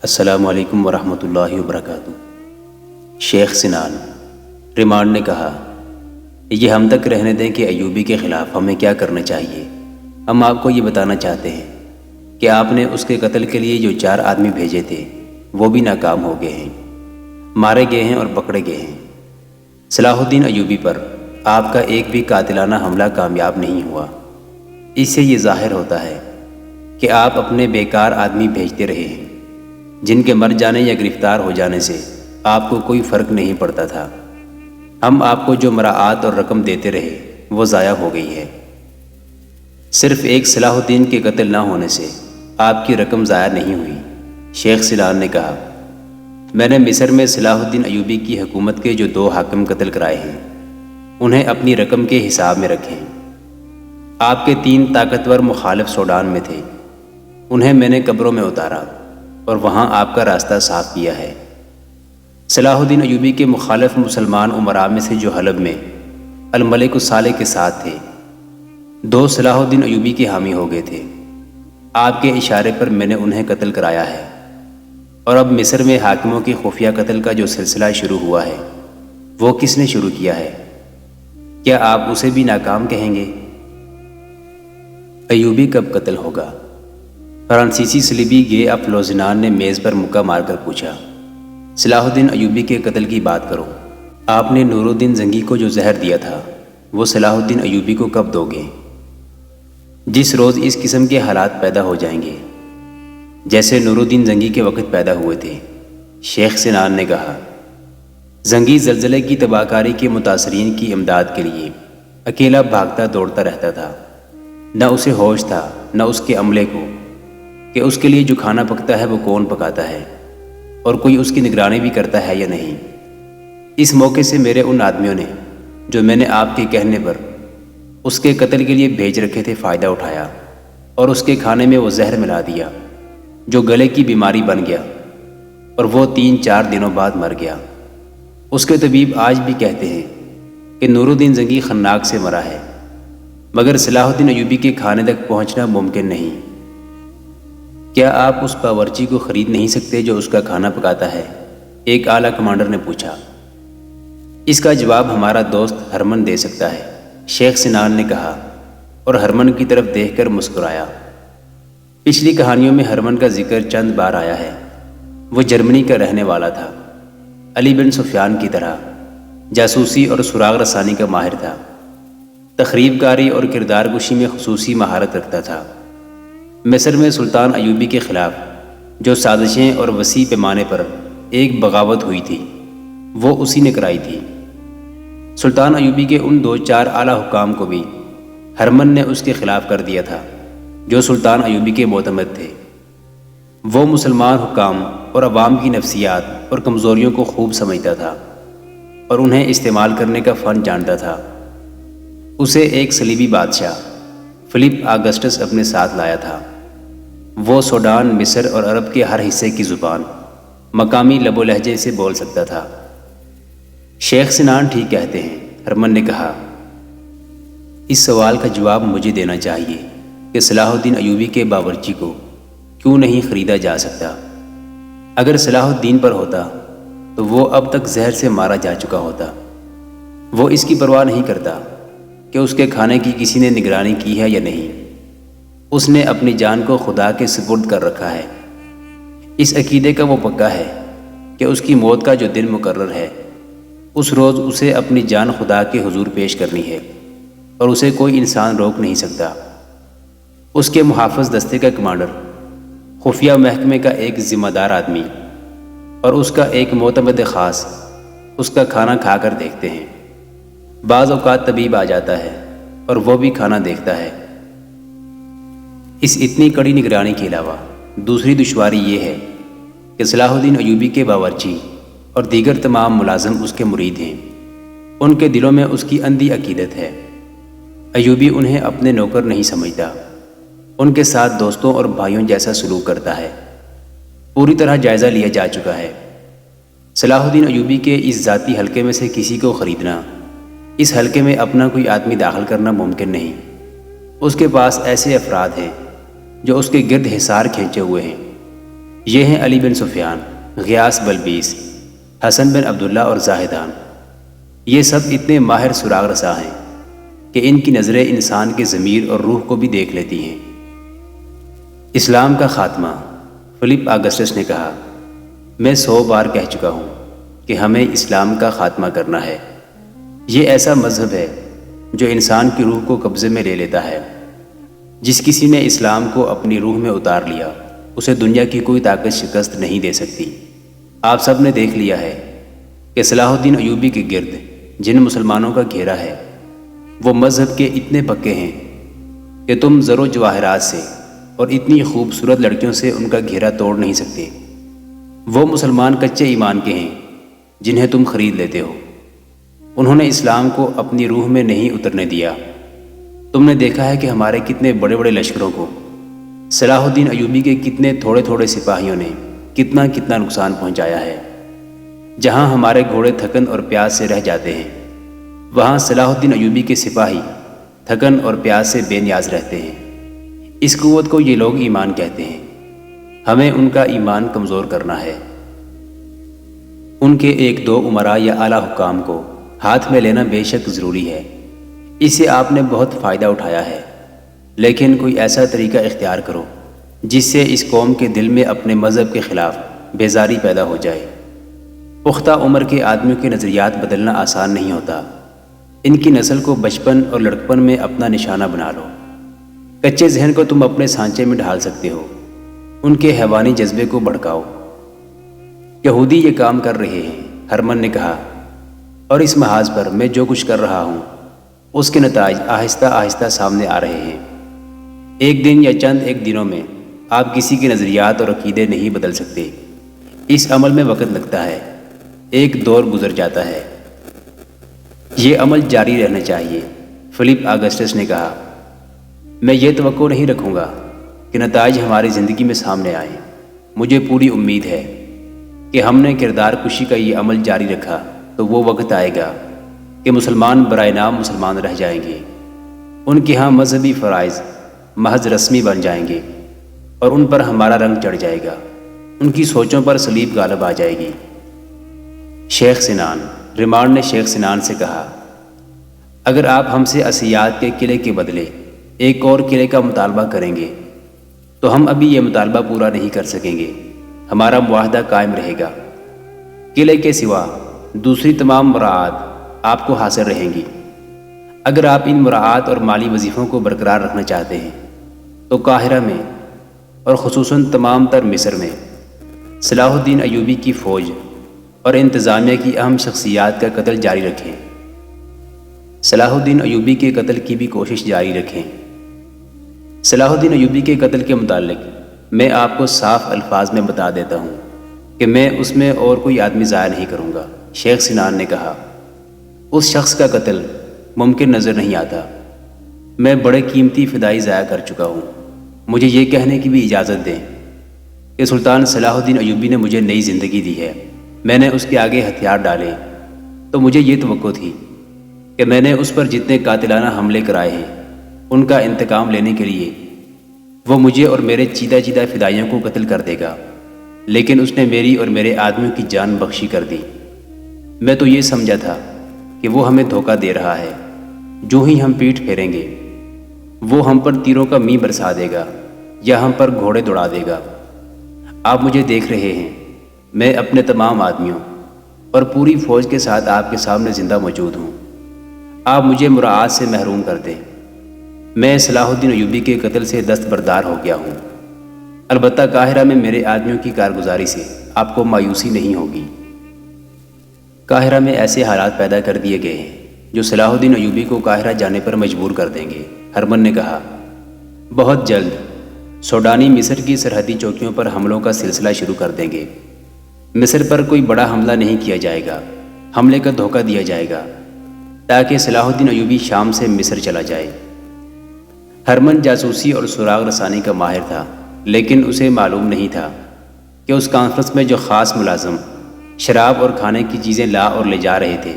السلام علیکم ورحمۃ اللہ وبرکاتہ۔ شیخ سنان ریمانڈ نے کہا، یہ ہم تک رہنے دیں کہ ایوبی کے خلاف ہمیں کیا کرنا چاہیے۔ ہم آپ کو یہ بتانا چاہتے ہیں کہ آپ نے اس کے قتل کے لیے جو 4 آدمی بھیجے تھے وہ بھی ناکام ہو گئے ہیں، مارے گئے ہیں اور پکڑے گئے ہیں۔ صلاح الدین ایوبی پر آپ کا ایک بھی قاتلانہ حملہ کامیاب نہیں ہوا۔ اس سے یہ ظاہر ہوتا ہے کہ آپ اپنے بیکار آدمی بھیجتے رہے ہیں، جن کے مر جانے یا گرفتار ہو جانے سے آپ کو کوئی فرق نہیں پڑتا تھا۔ ہم آپ کو جو مراعات اور رقم دیتے رہے وہ ضائع ہو گئی ہے۔ صرف ایک صلاح الدین کے قتل نہ ہونے سے آپ کی رقم ضائع نہیں ہوئی۔ شیخ سنان نے کہا، میں نے مصر میں صلاح الدین ایوبی کی حکومت کے جو 2 حاکم قتل کرائے ہیں انہیں اپنی رقم کے حساب میں رکھیں۔ آپ کے 3 طاقتور مخالف سوڈان میں تھے، انہیں میں نے قبروں میں اتارا اور وہاں آپ کا راستہ صاف کیا ہے۔ صلاح الدین ایوبی کے مخالف مسلمان امراء میں سے جو حلب میں الملک الصالح کے ساتھ تھے، 2 صلاح الدین ایوبی کے حامی ہو گئے تھے۔ آپ کے اشارے پر میں نے انہیں قتل کرایا ہے، اور اب مصر میں حاکموں کے خفیہ قتل کا جو سلسلہ شروع ہوا ہے وہ کس نے شروع کیا ہے؟ کیا آپ اسے بھی ناکام کہیں گے؟ ایوبی کب قتل ہوگا؟ فرانسیسی صلیبی گے افلوزنان نے میز پر مکہ مار کر پوچھا۔ صلاح الدین ایوبی کے قتل کی بات کرو۔ آپ نے نور الدین زنگی کو جو زہر دیا تھا وہ صلاح الدین ایوبی کو کب دو گے؟ جس روز اس قسم کے حالات پیدا ہو جائیں گے جیسے نور الدین زنگی کے وقت پیدا ہوئے تھے۔ شیخ سنان نے کہا، زنگی زلزلے کی تباہ کاری کے متاثرین کی امداد کے لیے اکیلا بھاگتا دوڑتا رہتا تھا۔ نہ اسے ہوش تھا نہ اس کے عملے کو کہ اس کے لیے جو کھانا پکتا ہے وہ کون پکاتا ہے اور کوئی اس کی نگرانی بھی کرتا ہے یا نہیں۔ اس موقع سے میرے ان آدمیوں نے جو میں نے آپ کے کہنے پر اس کے قتل کے لیے بھیج رکھے تھے فائدہ اٹھایا اور اس کے کھانے میں وہ زہر ملا دیا جو گلے کی بیماری بن گیا، اور وہ 3-4 دنوں بعد مر گیا۔ اس کے طبیب آج بھی کہتے ہیں کہ نور الدین زنگی خناق سے مرا ہے، مگر صلاح الدین ایوبی کے کھانے تک پہنچنا ممکن نہیں۔ کیا آپ اس باورچی کو خرید نہیں سکتے جو اس کا کھانا پکاتا ہے؟ ایک اعلیٰ کمانڈر نے پوچھا۔ اس کا جواب ہمارا دوست ہرمن دے سکتا ہے، شیخ سنان نے کہا، اور ہرمن کی طرف دیکھ کر مسکرایا۔ پچھلی کہانیوں میں ہرمن کا ذکر چند بار آیا ہے۔ وہ جرمنی کا رہنے والا تھا، علی بن سفیان کی طرح جاسوسی اور سراغ رسانی کا ماہر تھا، تخریب کاری اور کردار کشی میں خصوصی مہارت رکھتا تھا۔ مصر میں سلطان ایوبی کے خلاف جو سازشیں اور وسیع پیمانے پر ایک بغاوت ہوئی تھی وہ اسی نے کرائی تھی۔ سلطان ایوبی کے ان 2-4 اعلیٰ حکام کو بھی ہرمن نے اس کے خلاف کر دیا تھا جو سلطان ایوبی کے معتمد تھے۔ وہ مسلمان حکام اور عوام کی نفسیات اور کمزوریوں کو خوب سمجھتا تھا اور انہیں استعمال کرنے کا فن جانتا تھا۔ اسے ایک صلیبی بادشاہ فلپ آگسٹس اپنے ساتھ لایا تھا۔ وہ سوڈان، مصر اور عرب کے ہر حصے کی زبان مقامی لب و لہجے سے بول سکتا تھا۔ شیخ سنان ٹھیک کہتے ہیں، ہرمن نے کہا۔ اس سوال کا جواب مجھے دینا چاہیے کہ صلاح الدین ایوبی کے باورچی کو کیوں نہیں خریدا جا سکتا؟ اگر صلاح الدین پر ہوتا تو وہ اب تک زہر سے مارا جا چکا ہوتا۔ وہ اس کی پرواہ نہیں کرتا کہ اس کے کھانے کی کسی نے نگرانی کی ہے یا نہیں۔ اس نے اپنی جان کو خدا کے سپرد کر رکھا ہے۔ اس عقیدے کا وہ پکا ہے کہ اس کی موت کا جو دن مقرر ہے اس روز اسے اپنی جان خدا کے حضور پیش کرنی ہے، اور اسے کوئی انسان روک نہیں سکتا۔ اس کے محافظ دستے کا کمانڈر، خفیہ محکمے کا ایک ذمہ دار آدمی اور اس کا ایک معتمد خاص اس کا کھانا کھا کر دیکھتے ہیں۔ بعض اوقات طبیب آ جاتا ہے اور وہ بھی کھانا دیکھتا ہے۔ اس اتنی کڑی نگرانی کے علاوہ دوسری دشواری یہ ہے کہ صلاح الدین ایوبی کے باورچی اور دیگر تمام ملازم اس کے مرید ہیں۔ ان کے دلوں میں اس کی اندھی عقیدت ہے۔ ایوبی انہیں اپنے نوکر نہیں سمجھتا، ان کے ساتھ دوستوں اور بھائیوں جیسا سلوک کرتا ہے۔ پوری طرح جائزہ لیا جا چکا ہے۔ صلاح الدین ایوبی کے اس ذاتی حلقے میں سے کسی کو خریدنا، اس حلقے میں اپنا کوئی آدمی داخل کرنا ممکن نہیں۔ اس کے پاس ایسے افراد ہیں جو اس کے گرد حصار کھینچے ہوئے ہیں۔ یہ ہیں علی بن سفیان، غیاث بلبیس، حسن بن عبداللہ اور زاہدان۔ یہ سب اتنے ماہر سراغ رساں ہیں کہ ان کی نظریں انسان کے ضمیر اور روح کو بھی دیکھ لیتی ہیں۔ اسلام کا خاتمہ۔ فلپ آگسٹس نے کہا، میں 100 بار کہہ چکا ہوں کہ ہمیں اسلام کا خاتمہ کرنا ہے۔ یہ ایسا مذہب ہے جو انسان کی روح کو قبضے میں لے لیتا ہے۔ جس کسی نے اسلام کو اپنی روح میں اتار لیا، اسے دنیا کی کوئی طاقت شکست نہیں دے سکتی۔ آپ سب نے دیکھ لیا ہے کہ صلاح الدین ایوبی کے گرد جن مسلمانوں کا گھیرا ہے وہ مذہب کے اتنے پکے ہیں کہ تم زر و جواہرات سے اور اتنی خوبصورت لڑکیوں سے ان کا گھیرا توڑ نہیں سکتے۔ وہ مسلمان کچے ایمان کے ہیں جنہیں تم خرید لیتے ہو۔ انہوں نے اسلام کو اپنی روح میں نہیں اترنے دیا۔ تم نے دیکھا ہے کہ ہمارے کتنے بڑے بڑے لشکروں کو صلاح الدین ایوبی کے کتنے تھوڑے تھوڑے سپاہیوں نے کتنا نقصان پہنچایا ہے۔ جہاں ہمارے گھوڑے تھکن اور پیاس سے رہ جاتے ہیں، وہاں صلاح الدین ایوبی کے سپاہی تھکن اور پیاس سے بے نیاز رہتے ہیں۔ اس قوت کو یہ لوگ ایمان کہتے ہیں۔ ہمیں ان کا ایمان کمزور کرنا ہے۔ ان کے 1-2 امراء یا اعلیٰ حکام کو ہاتھ میں لینا بے شک ضروری ہے۔ اس سے آپ نے بہت فائدہ اٹھایا ہے، لیکن کوئی ایسا طریقہ اختیار کرو جس سے اس قوم کے دل میں اپنے مذہب کے خلاف بیزاری پیدا ہو جائے۔ پختہ عمر کے آدمیوں کے نظریات بدلنا آسان نہیں ہوتا۔ ان کی نسل کو بچپن اور لڑکپن میں اپنا نشانہ بنا لو۔ کچے ذہن کو تم اپنے سانچے میں ڈھال سکتے ہو، ان کے حیوانی جذبے کو بھڑکاؤ۔ یہودی یہ کام کر رہے ہیں، ہرمن نے کہا، اور اس محاذ پر میں جو کچھ کر رہا ہوں اس کے نتائج آہستہ آہستہ سامنے آ رہے ہیں۔ ایک دن یا چند ایک دنوں میں آپ کسی کے نظریات اور عقیدے نہیں بدل سکتے۔ اس عمل میں وقت لگتا ہے، ایک دور گزر جاتا ہے۔ یہ عمل جاری رہنا چاہیے۔ فلپ آگسٹس نے کہا، میں یہ توقع نہیں رکھوں گا کہ نتائج ہماری زندگی میں سامنے آئیں۔ مجھے پوری امید ہے کہ ہم نے کردار کشی کا یہ عمل جاری رکھا تو وہ وقت آئے گا کہ مسلمان برائے نام مسلمان رہ جائیں گے۔ ان کے ہاں مذہبی فرائض محض رسمی بن جائیں گے اور ان پر ہمارا رنگ چڑھ جائے گا۔ ان کی سوچوں پر صلیب غالب آ جائے گی۔ شیخ سنان۔ ریمانڈ نے شیخ سنان سے کہا، اگر آپ ہم سے عصیات کے قلعے کے بدلے ایک اور قلعے کا مطالبہ کریں گے تو ہم ابھی یہ مطالبہ پورا نہیں کر سکیں گے۔ ہمارا معاہدہ قائم رہے گا۔ قلعے کے سوا دوسری تمام مراعات آپ کو حاصل رہیں گی۔ اگر آپ ان مراعات اور مالی وظیفوں کو برقرار رکھنا چاہتے ہیں تو قاہرہ میں اور خصوصاً تمام تر مصر میں صلاح الدین ایوبی کی فوج اور انتظامیہ کی اہم شخصیات کا قتل جاری رکھیں۔ صلاح الدین ایوبی کے قتل کی بھی کوشش جاری رکھیں۔ صلاح الدین ایوبی کے قتل کے متعلق میں آپ کو صاف الفاظ میں بتا دیتا ہوں کہ میں اس میں اور کوئی آدمی ضائع نہیں کروں گا۔ شیخ سنان نے کہا، اس شخص کا قتل ممکن نظر نہیں آتا۔ میں بڑے قیمتی فدائی ضائع کر چکا ہوں۔ مجھے یہ کہنے کی بھی اجازت دیں کہ سلطان صلاح الدین ایوبی نے مجھے نئی زندگی دی ہے۔ میں نے اس کے آگے ہتھیار ڈالے تو مجھے یہ توقع تھی کہ میں نے اس پر جتنے قاتلانہ حملے کرائے ہیں ان کا انتقام لینے کے لیے وہ مجھے اور میرے چیدہ فدائیوں کو قتل کر دے گا، لیکن اس نے میری اور میرے آدمیوں کی جان بخشی کر دی۔ میں تو یہ سمجھا تھا کہ وہ ہمیں دھوکہ دے رہا ہے۔ جو ہی ہم پیٹھ پھیریں گے وہ ہم پر تیروں کا می برسا دے گا یا ہم پر گھوڑے دوڑا دے گا۔ آپ مجھے دیکھ رہے ہیں، میں اپنے تمام آدمیوں اور پوری فوج کے ساتھ آپ کے سامنے زندہ موجود ہوں۔ آپ مجھے مراعات سے محروم کر دیں۔ میں صلاح الدین ایوبی کے قتل سے دستبردار ہو گیا ہوں۔ البتہ قاہرہ میں میرے آدمیوں کی کارگزاری سے آپ کو مایوسی نہیں ہوگی۔ قاہرہ میں ایسے حالات پیدا کر دیے گئے ہیں جو صلاح الدین ایوبی کو قاہرہ جانے پر مجبور کر دیں گے۔ ہرمن نے کہا، بہت جلد سوڈانی مصر کی سرحدی چوکیوں پر حملوں کا سلسلہ شروع کر دیں گے۔ مصر پر کوئی بڑا حملہ نہیں کیا جائے گا، حملے کا دھوکہ دیا جائے گا تاکہ صلاح الدین ایوبی شام سے مصر چلا جائے۔ ہرمن جاسوسی اور سراغ رسانی کا ماہر تھا، لیکن اسے معلوم نہیں تھا کہ اس کانفرنس میں جو خاص ملازم شراب اور کھانے کی چیزیں لا اور لے جا رہے تھے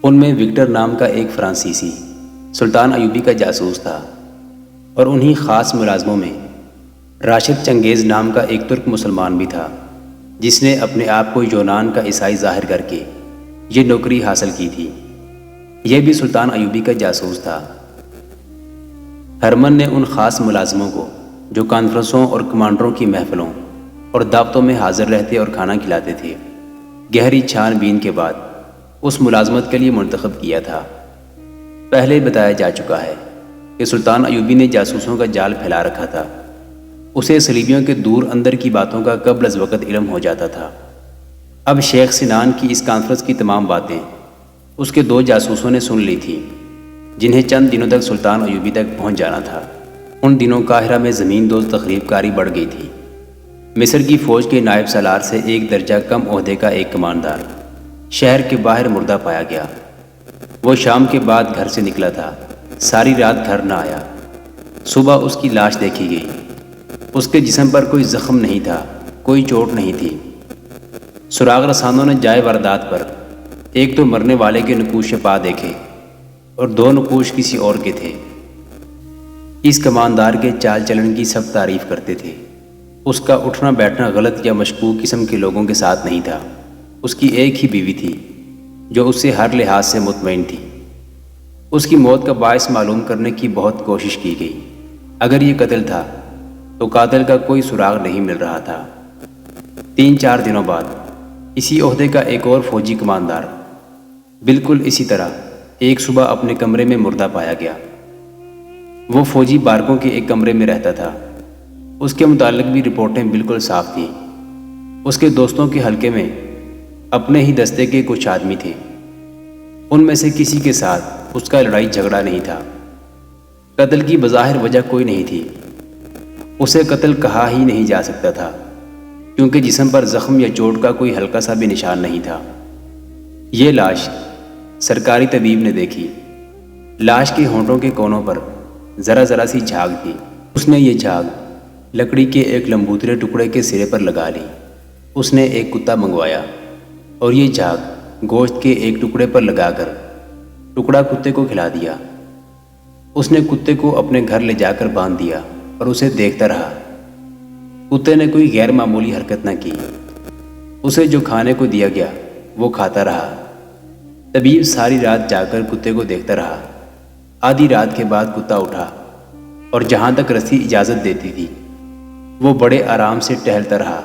ان میں وکٹر نام کا ایک فرانسیسی سلطان ایوبی کا جاسوس تھا، اور انہی خاص ملازموں میں راشد چنگیز نام کا ایک ترک مسلمان بھی تھا جس نے اپنے آپ کو یونان کا عیسائی ظاہر کر کے یہ نوکری حاصل کی تھی۔ یہ بھی سلطان ایوبی کا جاسوس تھا۔ ہرمن نے ان خاص ملازموں کو جو کانفرنسوں اور کمانڈروں کی محفلوں اور دعوتوں میں حاضر رہتے اور کھانا کھلاتے تھے، گہری چھان بین کے بعد اس ملازمت کے لیے منتخب کیا تھا۔ پہلے بتایا جا چکا ہے کہ سلطان ایوبی نے جاسوسوں کا جال پھیلا رکھا تھا۔ اسے صلیبیوں کے دور اندر کی باتوں کا قبل از وقت علم ہو جاتا تھا۔ اب شیخ سنان کی اس کانفرنس کی تمام باتیں اس کے 2 جاسوسوں نے سن لی تھیں، جنہیں چند دنوں تک سلطان ایوبی تک پہنچ جانا تھا۔ ان دنوں قاہرہ میں زمین دوز تخریب کاری بڑھ گئی تھی۔ مصر کی فوج کے نائب سالار سے ایک درجہ کم عہدے کا ایک کماندار شہر کے باہر مردہ پایا گیا۔ وہ شام کے بعد گھر سے نکلا تھا، ساری رات گھر نہ آیا۔ صبح اس کی لاش دیکھی گئی۔ اس کے جسم پر کوئی زخم نہیں تھا، کوئی چوٹ نہیں تھی۔ سراغ رسانوں نے جائے واردات پر ایک تو مرنے والے کے نقوش پا دیکھے اور 2 نقوش کسی اور کے تھے۔ اس کماندار کے چال چلن کی سب تعریف کرتے تھے۔ اس کا اٹھنا بیٹھنا غلط یا مشکوک قسم کے لوگوں کے ساتھ نہیں تھا۔ اس کی ایک ہی بیوی تھی جو اس سے ہر لحاظ سے مطمئن تھی۔ اس کی موت کا باعث معلوم کرنے کی بہت کوشش کی گئی۔ اگر یہ قتل تھا تو قاتل کا کوئی سراغ نہیں مل رہا تھا۔ 3-4 دنوں بعد اسی عہدے کا ایک اور فوجی کماندار بالکل اسی طرح ایک صبح اپنے کمرے میں مردہ پایا گیا۔ وہ فوجی بارکوں کے ایک کمرے میں رہتا تھا۔ اس کے متعلق بھی رپورٹیں بالکل صاف تھیں۔ اس کے دوستوں کے حلقے میں اپنے ہی دستے کے کچھ آدمی تھے۔ ان میں سے کسی کے ساتھ اس کا لڑائی جھگڑا نہیں تھا۔ قتل کی بظاہر وجہ کوئی نہیں تھی۔ اسے قتل کہا ہی نہیں جا سکتا تھا کیونکہ جسم پر زخم یا چوٹ کا کوئی ہلکا سا بھی نشان نہیں تھا۔ یہ لاش سرکاری طبیب نے دیکھی۔ لاش کے ہونٹوں کے کونوں پر ذرا ذرا سی جھاگ تھی۔ اس نے یہ جھاگ لکڑی کے ایک لمبوترے ٹکڑے کے سرے پر لگا لی۔ اس نے ایک کتا منگوایا اور یہ جھاگ گوشت کے ایک ٹکڑے پر لگا کر ٹکڑا کتے کو کھلا دیا۔ اس نے کتے کو اپنے گھر لے جا کر باندھ دیا اور اسے دیکھتا رہا۔ کتے نے کوئی غیر معمولی حرکت نہ کی۔ اسے جو کھانے کو دیا گیا وہ کھاتا رہا۔ طبیب ساری رات جا کر کتے کو دیکھتا رہا۔ آدھی رات کے بعد کتا اٹھا اور جہاں تک رسی اجازت دیتی تھی وہ بڑے آرام سے ٹہلتا رہا۔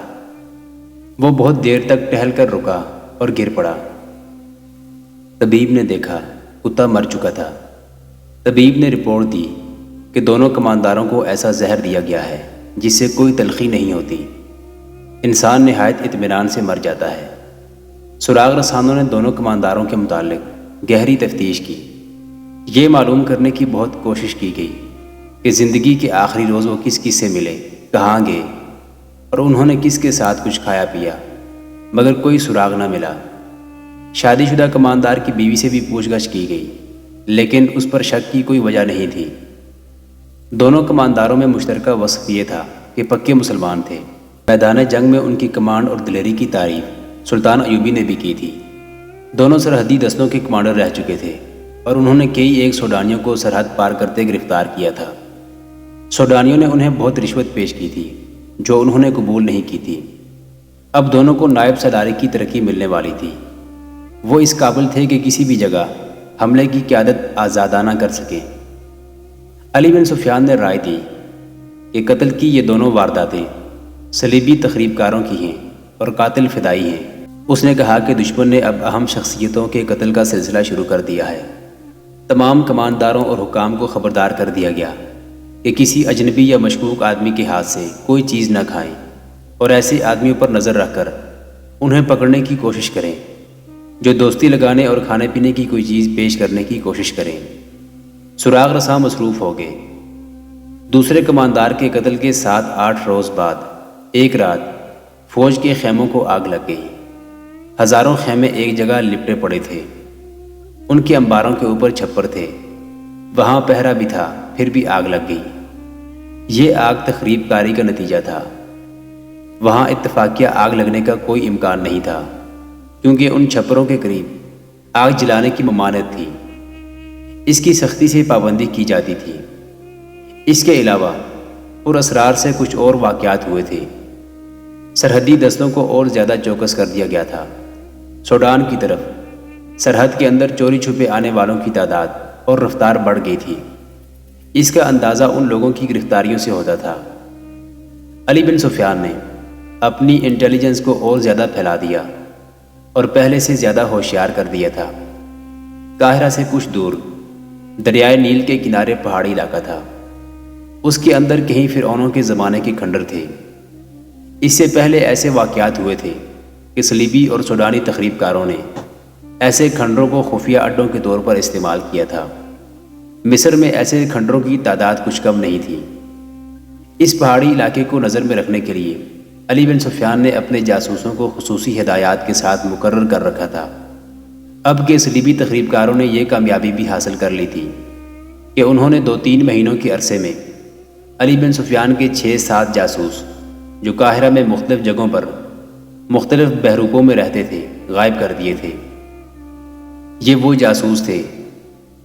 وہ بہت دیر تک ٹہل کر رکا اور گر پڑا۔ طبیب نے دیکھا کتا مر چکا تھا۔ طبیب نے رپورٹ دی کہ دونوں کمانداروں کو ایسا زہر دیا گیا ہے جس سے کوئی تلخی نہیں ہوتی۔ انسان نہایت اطمینان سے مر جاتا ہے۔ سراغ رسانوں نے دونوں کمانداروں کے متعلق گہری تفتیش کی۔ یہ معلوم کرنے کی بہت کوشش کی گئی کہ زندگی کے آخری روز وہ کس کس سے ملے، کہاں گئے اور انہوں نے کس کے ساتھ کچھ کھایا پیا، مگر کوئی سراغ نہ ملا۔ شادی شدہ کماندار کی بیوی سے بھی پوچھ گچھ کی گئی لیکن اس پر شک کی کوئی وجہ نہیں تھی۔ دونوں کمانداروں میں مشترکہ وصف یہ تھا کہ پکے مسلمان تھے۔ میدان جنگ میں ان کی کمانڈ اور دلیری کی تعریف سلطان ایوبی نے بھی کی تھی۔ دونوں سرحدی دستوں کے کمانڈر رہ چکے تھے اور انہوں نے کئی ایک سوڈانیوں کو سرحد پار کرتے گرفتار کیا تھا۔ سوڈانیوں نے انہیں بہت رشوت پیش کی تھی جو انہوں نے قبول نہیں کی تھی۔ اب دونوں کو نائب سالاری کی ترقی ملنے والی تھی۔ وہ اس قابل تھے کہ کسی بھی جگہ حملے کی قیادت آزادانہ کر سکیں۔ علی بن سفیان نے رائے دی کہ قتل کی یہ دونوں وارداتیں صلیبی تخریب کاروں کی ہیں اور قاتل فدائی ہیں۔ اس نے کہا کہ دشمن نے اب اہم شخصیتوں کے قتل کا سلسلہ شروع کر دیا ہے۔ تمام کمانداروں اور حکام کو خبردار کر دیا گیا کہ کسی اجنبی یا مشکوک آدمی کے ہاتھ سے کوئی چیز نہ کھائیں اور ایسے آدمیوں پر نظر رکھ کر انہیں پکڑنے کی کوشش کریں جو دوستی لگانے اور کھانے پینے کی کوئی چیز پیش کرنے کی کوشش کریں۔ سراغ رساں مصروف ہو گئے۔ دوسرے کماندار کے قتل کے 7-8 روز بعد ایک رات فوج کے خیموں کو آگ لگ گئی۔ ہزاروں خیمے ایک جگہ لپٹے پڑے تھے۔ ان کے انباروں کے اوپر چھپر تھے۔ وہاں پہرا بھی تھا، پھر بھی آگ لگ گئی۔ یہ آگ تخریب کاری کا نتیجہ تھا۔ وہاں اتفاقیہ آگ لگنے کا کوئی امکان نہیں تھا کیونکہ ان چھپروں کے قریب آگ جلانے کی ممانعت تھی۔ اس کی سختی سے پابندی کی جاتی تھی۔ اس کے علاوہ پر اسرار سے کچھ اور واقعات ہوئے تھے۔ سرحدی دستوں کو اور زیادہ چوکس کر دیا گیا تھا۔ سوڈان کی طرف سرحد کے اندر چوری چھپے آنے والوں کی تعداد اور رفتار بڑھ گئی تھی۔ اس کا اندازہ ان لوگوں کی گرفتاریوں سے ہوتا تھا۔ علی بن سفیان نے اپنی انٹیلیجنس کو اور زیادہ پھیلا دیا اور پہلے سے زیادہ ہوشیار کر دیا تھا۔ قاہرہ سے کچھ دور دریائے نیل کے کنارے پہاڑی علاقہ تھا۔ اس کے اندر کہیں فرعونوں کے زمانے کے کھنڈر تھے۔ اس سے پہلے ایسے واقعات ہوئے تھے کہ صلیبی اور سوڈانی تخریب کاروں نے ایسے کھنڈروں کو خفیہ اڈوں کے طور پر استعمال کیا تھا۔ مصر میں ایسے کھنڈروں کی تعداد کچھ کم نہیں تھی۔ اس پہاڑی علاقے کو نظر میں رکھنے کے لیے علی بن سفیان نے اپنے جاسوسوں کو خصوصی ہدایات کے ساتھ مقرر کر رکھا تھا۔ اب کے صلیبی تخریب کاروں نے یہ کامیابی بھی حاصل کر لی تھی کہ انہوں نے 2-3 مہینوں کے عرصے میں علی بن سفیان کے 6-7 جاسوس جو قاہرہ میں مختلف جگہوں پر مختلف بحروپوں میں رہتے تھے غائب کر دیے تھے۔ یہ وہ جاسوس تھے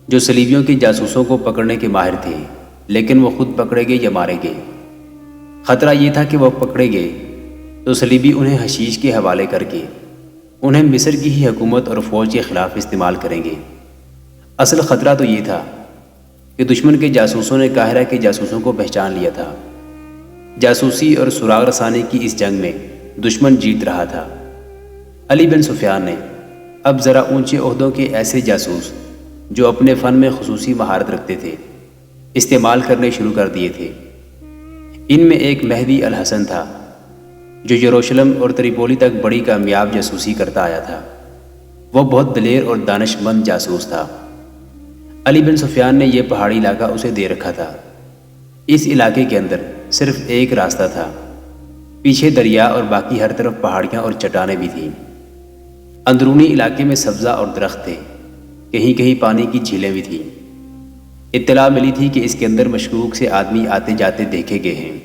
جو صلیبیوں کے جاسوسوں کو پکڑنے کے ماہر تھے، لیکن وہ خود پکڑے گئے یا مارے گئے۔ خطرہ یہ تھا کہ وہ پکڑے گئے تو صلیبی انہیں حشیش کے حوالے کر کے انہیں مصر کی ہی حکومت اور فوج کے خلاف استعمال کریں گے۔ اصل خطرہ تو یہ تھا کہ دشمن کے جاسوسوں نے قاہرہ کے جاسوسوں کو پہچان لیا تھا۔ جاسوسی اور سراغ رسانی کی اس جنگ میں دشمن جیت رہا تھا۔ علی بن سفیان نے اب ذرا اونچے عہدوں کے ایسے جاسوس جو اپنے فن میں خصوصی مہارت رکھتے تھے استعمال کرنے شروع کر دیے تھے۔ ان میں ایک مہدی الحسن تھا جو یروشلم اور تریپولی تک بڑی کامیاب جاسوسی کرتا آیا تھا۔ وہ بہت دلیر اور دانش مند جاسوس تھا۔ علی بن سفیان نے یہ پہاڑی علاقہ اسے دے رکھا تھا۔ اس علاقے کے اندر صرف ایک راستہ تھا، پیچھے دریا اور باقی ہر طرف پہاڑیاں اور چٹانیں بھی تھیں۔ اندرونی علاقے میں سبزہ اور درخت تھے، کہیں کہیں پانی کی جھیلیں بھی تھیں۔ اطلاع ملی تھی کہ اس کے اندر مشکوک سے آدمی آتے جاتے دیکھے گئے ہیں۔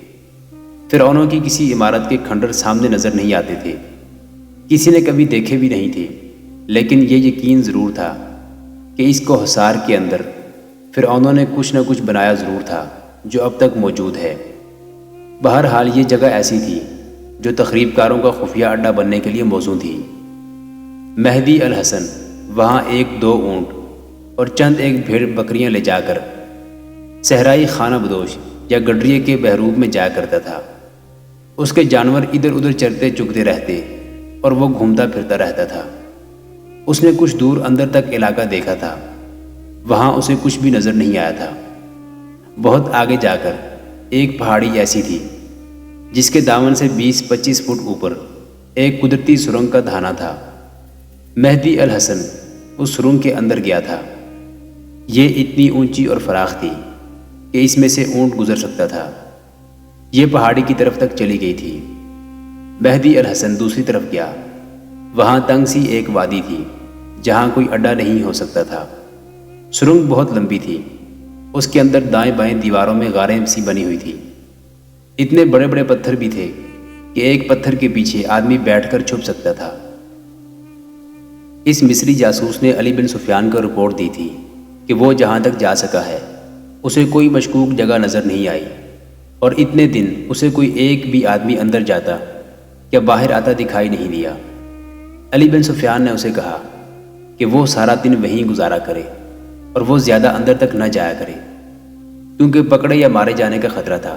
فرعونوں کی کسی عمارت کے کھنڈر سامنے نظر نہیں آتے تھے، کسی نے کبھی دیکھے بھی نہیں تھے، لیکن یہ یقین ضرور تھا کہ اس کو حصار کے اندر فرعونوں نے کچھ نہ کچھ بنایا ضرور تھا جو اب تک موجود ہے۔ بہرحال یہ جگہ ایسی تھی جو تخریب کاروں کا خفیہ اڈہ بننے کے لیے موزوں تھی۔ مہدی الحسن وہاں 1-2 اونٹ اور چند ایک بھیڑ بکریاں لے جا کر صحرائی خانہ بدوش یا گڈریے کے بحروب میں جایا کرتا تھا۔ اس کے جانور ادھر ادھر چرتے چگتے رہتے اور وہ گھومتا پھرتا رہتا تھا۔ اس نے کچھ دور اندر تک علاقہ دیکھا تھا، وہاں اسے کچھ بھی نظر نہیں آیا تھا۔ بہت آگے جا کر ایک پہاڑی ایسی تھی جس کے دامن سے 20-25 فٹ اوپر ایک قدرتی سرنگ کا دھانا تھا۔ مہدی الحسن اس سرنگ کے اندر گیا تھا۔ یہ اتنی اونچی اور فراخ تھی کہ اس میں سے اونٹ گزر سکتا تھا۔ یہ پہاڑی کی طرف تک چلی گئی تھی۔ مہدی الحسن دوسری طرف گیا، وہاں تنگ سی ایک وادی تھی جہاں کوئی اڈا نہیں ہو سکتا تھا۔ سرنگ بہت لمبی تھی، اس کے اندر دائیں بائیں دیواروں میں غاریں سی بنی ہوئی تھی۔ اتنے بڑے بڑے پتھر بھی تھے کہ ایک پتھر کے پیچھے آدمی بیٹھ کر چھپ سکتا تھا۔ اس مصری جاسوس نے علی بن سفیان کو رپورٹ دی تھی کہ وہ جہاں تک جا سکا ہے اسے کوئی مشکوک جگہ نظر نہیں آئی، اور اتنے دن اسے کوئی ایک بھی آدمی اندر جاتا یا باہر آتا دکھائی نہیں دیا۔ علی بن سفیان نے اسے کہا کہ وہ سارا دن وہیں گزارا کرے اور وہ زیادہ اندر تک نہ جایا کرے، کیونکہ پکڑے یا مارے جانے کا خطرہ تھا۔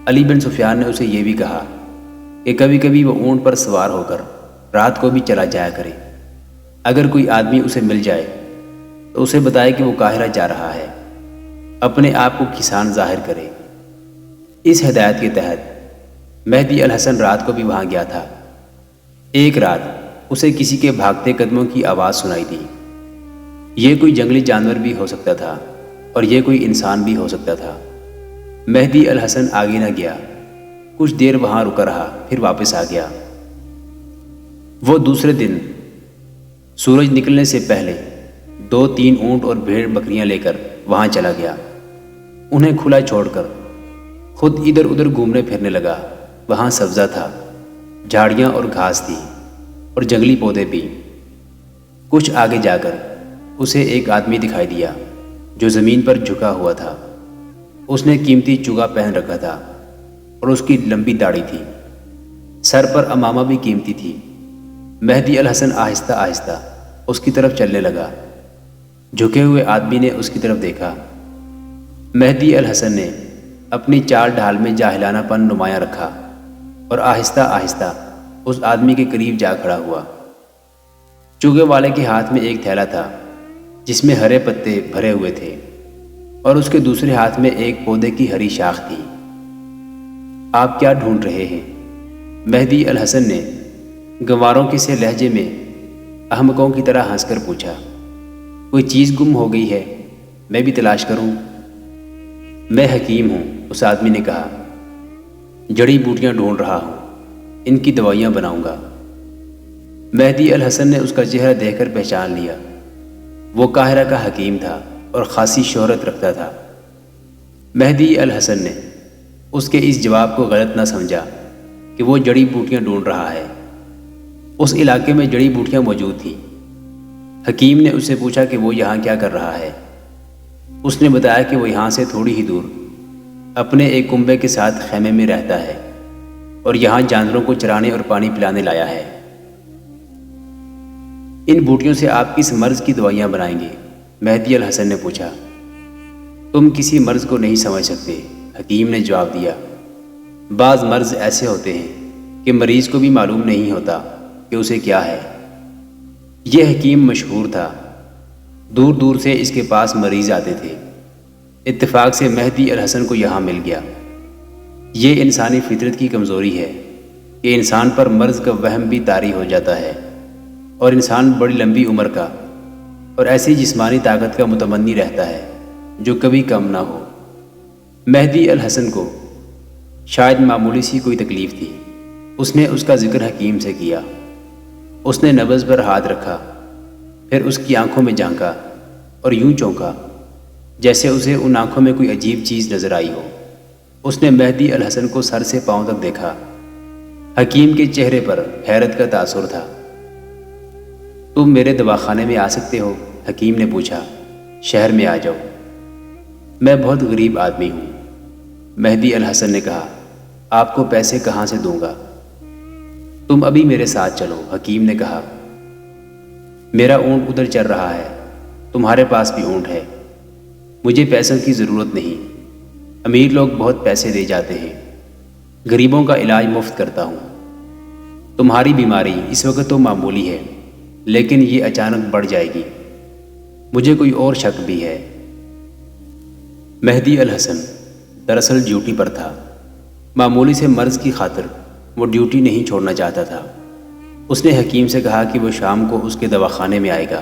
علی بن سفیان نے اسے یہ بھی کہا کہ کبھی کبھی وہ اونٹ پر سوار ہو کر رات کو بھی چلا جایا کرے۔ اگر کوئی آدمی اسے مل جائے تو اسے بتائے کہ وہ قاہرہ جا رہا ہے، اپنے آپ کو کسان ظاہر کرے۔ اس ہدایت کے تحت مہدی الحسن رات کو بھی وہاں گیا تھا۔ ایک رات اسے کسی کے بھاگتے قدموں کی آواز سنائی دی۔ یہ کوئی جنگلی جانور بھی ہو سکتا تھا اور یہ کوئی انسان بھی ہو سکتا تھا۔ مہدی الحسن آگے نہ گیا، کچھ دیر وہاں رکا رہا، پھر واپس آ گیا۔ وہ دوسرے دن سورج نکلنے سے پہلے 2-3 اونٹ اور بھیڑ بکریاں لے کر وہاں چلا گیا۔ انہیں کھلا چھوڑ کر خود ادھر ادھر گھومنے پھرنے لگا۔ وہاں سبزہ تھا، جھاڑیاں اور گھاس تھی اور جنگلی پودے بھی۔ کچھ آگے جا کر اسے ایک آدمی دکھائی دیا جو زمین پر جھکا ہوا تھا۔ اس نے قیمتی چوگا پہن رکھا تھا اور اس کی لمبی داڑھی تھی، سر پر امامہ بھی قیمتی تھی۔ مہدی الحسن آہستہ آہستہ اس کی طرف چلنے لگا۔ جھکے ہوئے آدمی نے اس کی طرف دیکھا۔ مہدی الحسن نے اپنی چال ڈھال میں جاہلانہ پن نمایاں رکھا اور آہستہ آہستہ اس آدمی کے قریب جا کھڑا ہوا۔ چوگے والے کے ہاتھ میں ایک تھیلا تھا جس میں ہرے پتے بھرے ہوئے تھے اور اس کے دوسرے ہاتھ میں ایک پودے کی ہری شاخ تھی۔ آپ کیا ڈھونڈ رہے ہیں؟ مہدی الحسن نے گنواروں کے سے لہجے میں احمقوں کی طرح ہنس کر پوچھا۔ کوئی چیز گم ہو گئی ہے، میں بھی تلاش کروں؟ میں حکیم ہوں، اس آدمی نے کہا، جڑی بوٹیاں ڈھونڈ رہا ہوں، ان کی دوائیاں بناؤں گا۔ مہدی الحسن نے اس کا چہرہ دیکھ کر پہچان لیا۔ وہ قاہرہ کا حکیم تھا اور خاصی شہرت رکھتا تھا۔ مہدی الحسن نے اس کے اس جواب کو غلط نہ سمجھا کہ وہ جڑی بوٹیاں ڈھونڈ رہا ہے۔ اس علاقے میں جڑی بوٹیاں موجود تھیں۔ حکیم نے اس سے پوچھا کہ وہ یہاں کیا کر رہا ہے۔ اس نے بتایا کہ وہ یہاں سے تھوڑی ہی دور اپنے ایک کنبے کے ساتھ خیمے میں رہتا ہے اور یہاں جانوروں کو چرانے اور پانی پلانے لایا ہے۔ ان بوٹیوں سے آپ کس مرض کی دوائیاں بنائیں گے؟ مہدی الحسن نے پوچھا۔ تم کسی مرض کو نہیں سمجھ سکتے، حکیم نے جواب دیا۔ بعض مرض ایسے ہوتے ہیں کہ مریض کو بھی معلوم نہیں ہوتا کہ اسے کیا ہے۔ یہ حکیم مشہور تھا، دور دور سے اس کے پاس مریض آتے تھے۔ اتفاق سے مہدی الحسن کو یہاں مل گیا۔ یہ انسانی فطرت کی کمزوری ہے کہ انسان پر مرض کا وہم بھی طاری ہو جاتا ہے اور انسان بڑی لمبی عمر کا اور ایسی جسمانی طاقت کا متمنی رہتا ہے جو کبھی کم نہ ہو۔ مہدی الحسن کو شاید معمولی سی کوئی تکلیف تھی۔ اس نے اس کا ذکر حکیم سے کیا۔ اس نے نبض پر ہاتھ رکھا، پھر اس کی آنکھوں میں جھانکا اور یوں چونکا جیسے اسے ان آنکھوں میں کوئی عجیب چیز نظر آئی ہو۔ اس نے مہدی الحسن کو سر سے پاؤں تک دیکھا۔ حکیم کے چہرے پر حیرت کا تاثر تھا۔ تم میرے دواخانے میں آ سکتے ہو؟ حکیم نے پوچھا۔ شہر میں آ جاؤ، میں بہت غریب آدمی ہوں، مہدی الحسن نے کہا۔ آپ کو پیسے کہاں سے دوں گا؟ تم ابھی میرے ساتھ چلو، حکیم نے کہا۔ میرا اونٹ ادھر چل رہا ہے، تمہارے پاس بھی اونٹ ہے۔ مجھے پیسوں کی ضرورت نہیں، امیر لوگ بہت پیسے دے جاتے ہیں، غریبوں کا علاج مفت کرتا ہوں۔ تمہاری بیماری اس وقت تو معمولی ہے، لیکن یہ اچانک بڑھ جائے گی۔ مجھے کوئی اور شک بھی ہے۔ مہدی الحسن دراصل ڈیوٹی پر تھا۔ معمولی سے مرض کی خاطر وہ ڈیوٹی نہیں چھوڑنا چاہتا تھا۔ اس نے حکیم سے کہا کہ وہ شام کو اس کے دواخانے میں آئے گا،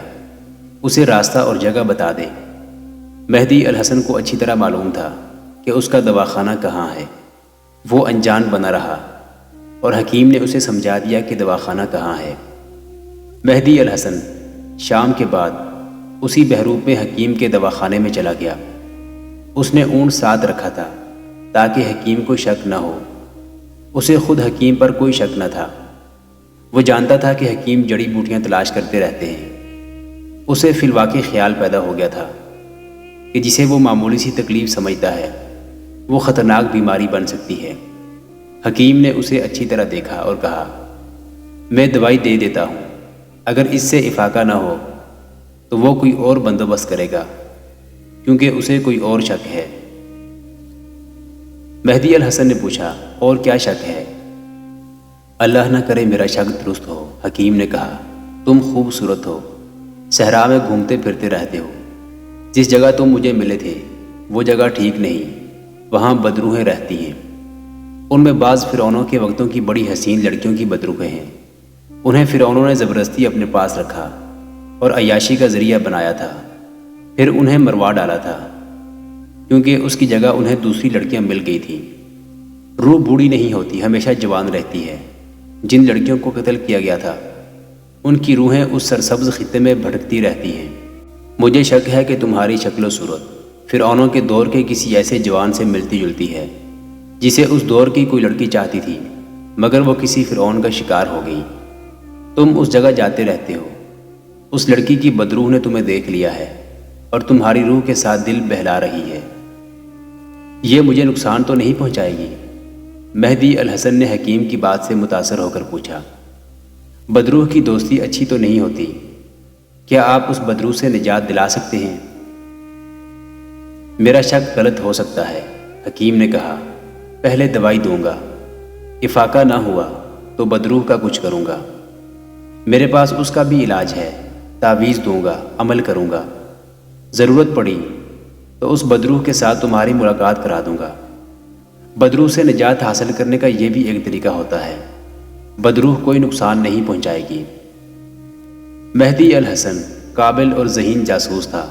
اسے راستہ اور جگہ بتا دے۔ مہدی الحسن کو اچھی طرح معلوم تھا کہ اس کا دواخانہ کہاں ہے۔ وہ انجان بنا رہا اور حکیم نے اسے سمجھا دیا کہ دواخانہ کہاں ہے۔ مہدی الحسن شام کے بعد اسی بہروپ میں حکیم کے دواخانے میں چلا گیا۔ اس نے اونٹ ساتھ رکھا تھا تاکہ حکیم کو شک نہ ہو۔ اسے خود حکیم پر کوئی شک نہ تھا۔ وہ جانتا تھا کہ حکیم جڑی بوٹیاں تلاش کرتے رہتے ہیں۔ اسے فی الواقع خیال پیدا ہو گیا تھا کہ جسے وہ معمولی سی تکلیف سمجھتا ہے وہ خطرناک بیماری بن سکتی ہے۔ حکیم نے اسے اچھی طرح دیکھا اور کہا، میں دوائی دے دیتا ہوں، اگر اس سے افاقہ نہ ہو تو وہ کوئی اور بندوبست کرے گا، کیونکہ اسے کوئی اور شک ہے۔ مہدی الحسن نے پوچھا، اور کیا شک ہے؟ اللہ نہ کرے میرا شک درست ہو، حکیم نے کہا۔ تم خوبصورت ہو، صحرا میں گھومتے پھرتے رہتے ہو۔ جس جگہ تم مجھے ملے تھے وہ جگہ ٹھیک نہیں، وہاں بدروحیں رہتی ہیں۔ ان میں بعض فرعونوں کے وقتوں کی بڑی حسین لڑکیوں کی بدروحیں ہیں۔ انہیں فرعونوں نے زبردستی اپنے پاس رکھا اور عیاشی کا ذریعہ بنایا تھا، پھر انہیں مروا ڈالا تھا، کیونکہ اس کی جگہ انہیں دوسری لڑکیاں مل گئی تھیں۔ روح بوڑھی نہیں ہوتی، ہمیشہ جوان رہتی ہے۔ جن لڑکیوں کو قتل کیا گیا تھا ان کی روحیں اس سرسبز خطے میں بھٹکتی رہتی ہیں۔ مجھے شک ہے کہ تمہاری شکل و صورت فرعونوں کے دور کے کسی ایسے جوان سے ملتی جلتی ہے جسے اس دور کی کوئی لڑکی چاہتی تھی، مگر وہ کسی فرعون کا شکار ہو گئی۔ تم اس جگہ جاتے رہتے ہو، اس لڑکی کی بدروح نے تمہیں دیکھ لیا ہے اور تمہاری روح کے ساتھ دل بہلا رہی ہے۔ یہ مجھے نقصان تو نہیں پہنچائے گی؟ مہدی الحسن نے حکیم کی بات سے متاثر ہو کر پوچھا، بدروح کی دوستی اچھی تو نہیں ہوتی، کیا آپ اس بدروح سے نجات دلا سکتے ہیں؟ میرا شک غلط ہو سکتا ہے، حکیم نے کہا، پہلے دوائی دوں گا، افاقہ نہ ہوا تو بدروح کا کچھ کروں گا، میرے پاس اس کا بھی علاج ہے، تعویذ دوں گا، عمل کروں گا، ضرورت پڑی تو اس بدروح کے ساتھ تمہاری ملاقات کرا دوں گا۔ بدروح سے نجات حاصل کرنے کا یہ بھی ایک طریقہ ہوتا ہے، بدروح کوئی نقصان نہیں پہنچائے گی۔ مہدی الحسن قابل اور ذہین جاسوس تھا،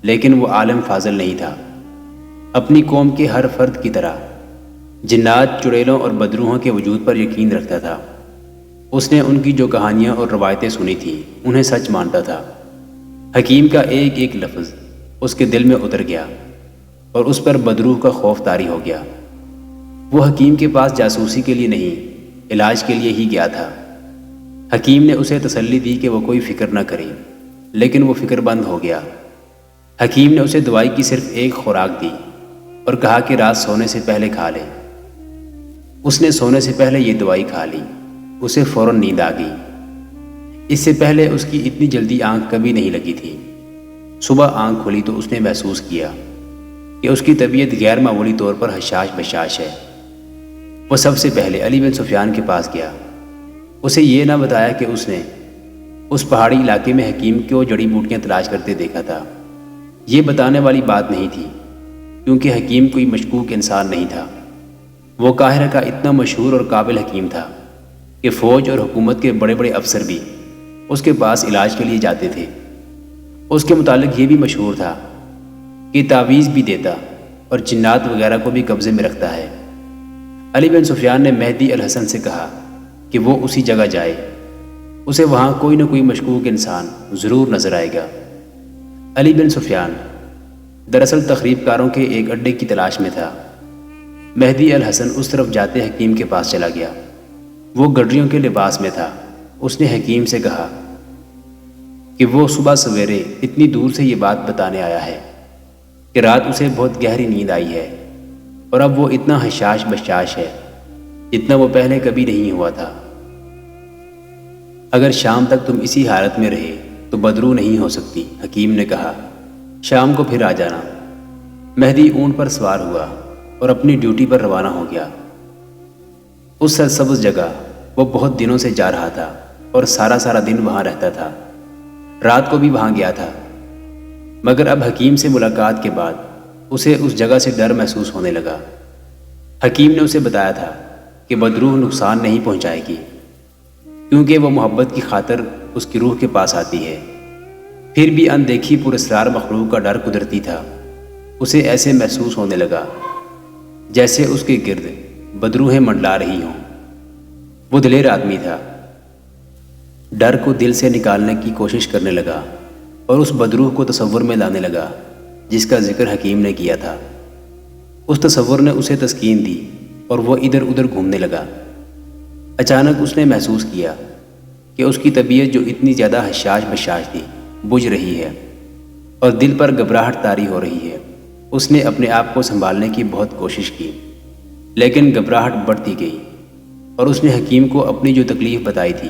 لیکن وہ عالم فاضل نہیں تھا۔ اپنی قوم کے ہر فرد کی طرح جنات، چڑیلوں اور بدروحوں کے وجود پر یقین رکھتا تھا۔ اس نے ان کی جو کہانیاں اور روایتیں سنی تھیں انہیں سچ مانتا تھا۔ حکیم کا ایک ایک لفظ اس کے دل میں اتر گیا اور اس پر بدروح کا خوف طاری ہو گیا۔ وہ حکیم کے پاس جاسوسی کے لیے نہیں، علاج کے لیے ہی گیا تھا۔ حکیم نے اسے تسلی دی کہ وہ کوئی فکر نہ کرے، لیکن وہ فکر بند ہو گیا۔ حکیم نے اسے دوائی کی صرف ایک خوراک دی اور کہا کہ رات سونے سے پہلے کھا لے۔ اس نے سونے سے پہلے یہ دوائی کھا لی، اسے فوراً نیند آ گئی۔ اس سے پہلے اس کی اتنی جلدی آنکھ کبھی نہیں لگی تھی۔ صبح آنکھ کھلی تو اس نے محسوس کیا کہ اس کی طبیعت غیر معمولی طور پر حشاش بشاش ہے۔ وہ سب سے پہلے علی بن سفیان کے پاس گیا۔ اسے یہ نہ بتایا کہ اس نے اس پہاڑی علاقے میں حکیم کو جڑی بوٹیاں تلاش کرتے دیکھا تھا۔ یہ بتانے والی بات نہیں تھی، کیونکہ حکیم کوئی مشکوک انسان نہیں تھا۔ وہ قاہرہ کا اتنا مشہور اور قابل حکیم تھا کہ فوج اور حکومت کے بڑے بڑے افسر بھی اس کے پاس علاج کے لیے جاتے تھے۔ اس کے متعلق یہ بھی مشہور تھا کہ تعویذ بھی دیتا اور جنات وغیرہ کو بھی قبضے میں رکھتا ہے۔ علی بن سفیان نے مہدی الحسن سے کہا کہ وہ اسی جگہ جائے، اسے وہاں کوئی نہ کوئی مشکوک انسان ضرور نظر آئے گا۔ علی بن سفیان دراصل تخریب کاروں کے ایک اڈے کی تلاش میں تھا۔ مہدی الحسن اس طرف جاتے حکیم کے پاس چلا گیا۔ وہ گڈریوں کے لباس میں تھا۔ اس نے حکیم سے کہا کہ وہ صبح سویرے اتنی دور سے یہ بات بتانے آیا ہے کہ رات اسے بہت گہری نیند آئی ہے اور اب وہ اتنا حشاش بشاش ہے جتنا وہ پہلے کبھی نہیں ہوا تھا۔ اگر شام تک تم اسی حالت میں رہے تو بدروح نہیں ہو سکتی، حکیم نے کہا، شام کو پھر آ جانا۔ مہدی اونٹ پر سوار ہوا اور اپنی ڈیوٹی پر روانہ ہو گیا۔ اس سرسبز جگہ وہ بہت دنوں سے جا رہا تھا اور سارا دن وہاں رہتا تھا، رات کو بھی وہاں گیا تھا، مگر اب حکیم سے ملاقات کے بعد اسے اس جگہ سے ڈر محسوس ہونے لگا۔ حکیم نے اسے بتایا تھا کہ بدروح نقصان نہیں پہنچائے گی، کیونکہ وہ محبت کی خاطر اس کی روح کے پاس آتی ہے۔ پھر بھی اندیکھی پراسرار مخلوق کا ڈر قدرتی تھا۔ اسے ایسے محسوس ہونے لگا جیسے اس کے گرد بدروحیں منڈلا رہی ہوں۔ وہ دلیر آدمی تھا، ڈر کو دل سے نکالنے کی کوشش کرنے لگا اور اس بدروح کو تصور میں لانے لگا جس کا ذکر حکیم نے کیا تھا۔ اس تصور نے اسے تسکین دی اور وہ ادھر ادھر گھومنے لگا۔ اچانک اس نے محسوس کیا کہ اس کی طبیعت جو اتنی زیادہ حشاش بشاش تھی بجھ رہی ہے اور دل پر گھبراہٹ طاری ہو رہی ہے۔ اس نے اپنے آپ کو سنبھالنے کی بہت کوشش کی، لیکن گھبراہٹ بڑھتی گئی اور اس نے حکیم کو اپنی جو تکلیف بتائی تھی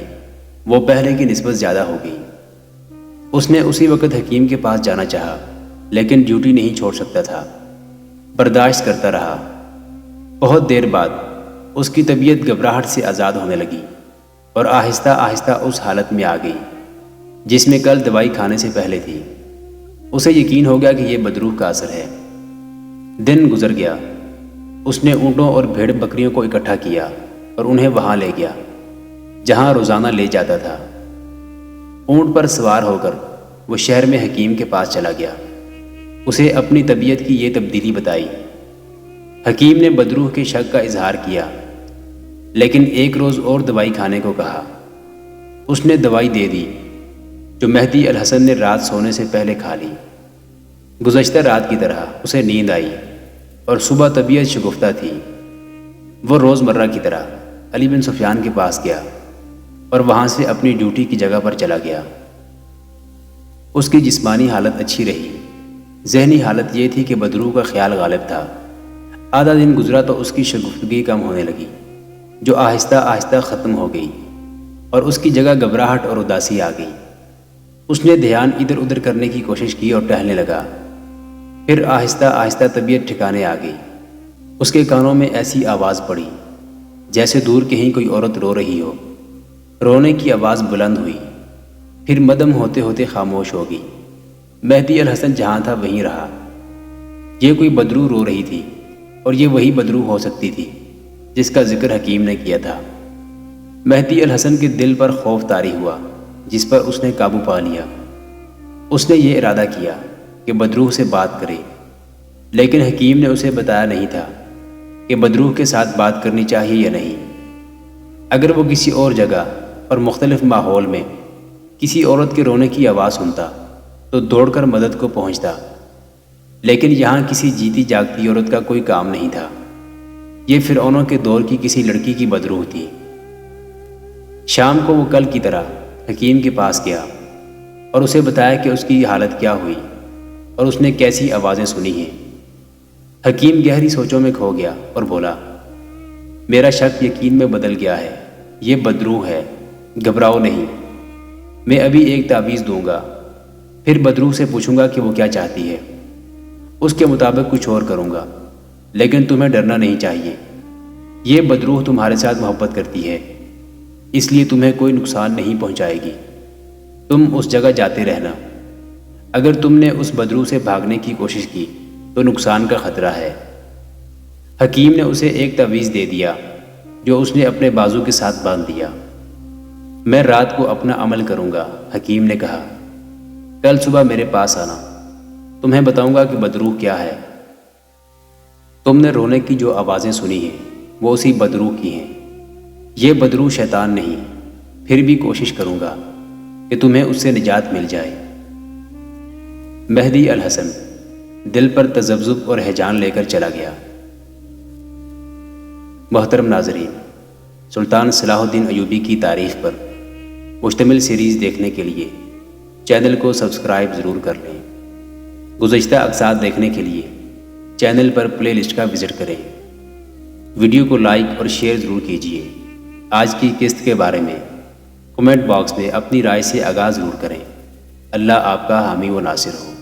وہ پہلے کی نسبت زیادہ ہو گئی۔ اس نے اسی وقت حکیم کے پاس جانا چاہا، لیکن ڈیوٹی نہیں چھوڑ سکتا تھا۔ برداشت کرتا رہا۔ بہت دیر بعد اس کی طبیعت گھبراہٹ سے آزاد ہونے لگی اور آہستہ آہستہ اس حالت میں آ گئی جس میں کل دوائی کھانے سے پہلے تھی۔ اسے یقین ہو گیا کہ یہ بدروح کا اثر ہے۔ دن گزر گیا۔ اس نے اونٹوں اور بھیڑ بکریوں کو اکٹھا کیا اور انہیں وہاں لے گیا جہاں روزانہ لے جاتا تھا۔ اونٹ پر سوار ہو کر وہ شہر میں حکیم کے پاس چلا گیا۔ اسے اپنی طبیعت کی یہ تبدیلی بتائی۔ حکیم نے بدروح کے شک کا اظہار کیا، لیکن ایک روز اور دوائی کھانے کو کہا۔ اس نے دوائی دے دی جو مہدی الحسن نے رات سونے سے پہلے کھا لی۔ گزشتہ رات کی طرح اسے نیند آئی اور صبح طبیعت شگفتہ تھی۔ وہ روزمرہ کی طرح علی بن سفیان کے پاس گیا اور وہاں سے اپنی ڈیوٹی کی جگہ پر چلا گیا۔ اس کی جسمانی حالت اچھی رہی، ذہنی حالت یہ تھی کہ بدروح کا خیال غالب تھا۔ آدھا دن گزرا تو اس کی شگفتگی کم ہونے لگی، جو آہستہ آہستہ ختم ہو گئی، اور اس کی جگہ گھبراہٹ اور اداسی آ گئی۔ اس نے دھیان ادھر ادھر کرنے کی کوشش کی اور ٹہلنے لگا۔ پھر آہستہ آہستہ طبیعت ٹھکانے آ گئی۔ اس کے کانوں میں ایسی آواز پڑی جیسے دور کہیں کوئی عورت رو رہی ہو۔ رونے کی آواز بلند ہوئی، پھر مدھم ہوتے ہوتے خاموش ہو گئی۔ مہدی الحسن جہاں تھا وہیں رہا۔ یہ کوئی بدرو رو رہی تھی، اور یہ وہی بدرو ہو سکتی تھی جس کا ذکر حکیم نے کیا تھا۔ مہدی الحسن کے دل پر خوف طاری ہوا، جس پر اس نے قابو پا لیا۔ اس نے یہ ارادہ کیا کہ بدروح سے بات کرے، لیکن حکیم نے اسے بتایا نہیں تھا کہ بدروح کے ساتھ بات کرنی چاہیے یا نہیں۔ اگر وہ کسی اور جگہ اور مختلف ماحول میں کسی عورت کے رونے کی آواز سنتا تو دوڑ کر مدد کو پہنچتا، لیکن یہاں کسی جیتی جاگتی عورت کا کوئی کام نہیں تھا۔ یہ فرعونوں کے دور کی کسی لڑکی کی بدروح تھی۔ شام کو وہ کل کی طرح حکیم کے پاس گیا اور اسے بتایا کہ اس کی حالت کیا ہوئی اور اس نے کیسی آوازیں سنی ہیں۔ حکیم گہری سوچوں میں کھو گیا اور بولا، میرا شک یقین میں بدل گیا ہے، یہ بدروح ہے، گھبراؤ نہیں۔ میں ابھی ایک تعویذ دوں گا، پھر بدروح سے پوچھوں گا کہ وہ کیا چاہتی ہے، اس کے مطابق کچھ اور کروں گا، لیکن تمہیں ڈرنا نہیں چاہیے۔ یہ بدروح تمہارے ساتھ محبت کرتی ہے، اس لیے تمہیں کوئی نقصان نہیں پہنچائے گی۔ تم اس جگہ جاتے رہنا۔ اگر تم نے اس بدروح سے بھاگنے کی کوشش کی تو نقصان کا خطرہ ہے۔ حکیم نے اسے ایک تعویذ دے دیا جو اس نے اپنے بازو کے ساتھ باندھ دیا۔ میں رات کو اپنا عمل کروں گا، حکیم نے کہا۔ کل صبح میرے پاس آنا، تمہیں بتاؤں گا کہ بدروح کیا ہے۔ تم نے رونے کی جو آوازیں سنی ہیں وہ اسی بدروح کی ہیں۔ یہ بدروح شیطان نہیں، پھر بھی کوشش کروں گا کہ تمہیں اس سے نجات مل جائے۔ مہدی الحسن دل پر تذبذب اور ہیجان لے کر چلا گیا۔ محترم ناظرین، سلطان صلاح الدین ایوبی کی تاریخ پر مشتمل سیریز دیکھنے کے لیے چینل کو سبسکرائب ضرور کر لیں۔ گزشتہ اقساط دیکھنے کے لیے چینل پر پلے لسٹ کا وزٹ کریں۔ ویڈیو کو لائک اور شیئر ضرور کیجیے۔ آج کی قسط کے بارے میں کمنٹ باکس میں اپنی رائے سے آغاز ضرور کریں۔ اللہ آپ کا حامی و ناصر ہو۔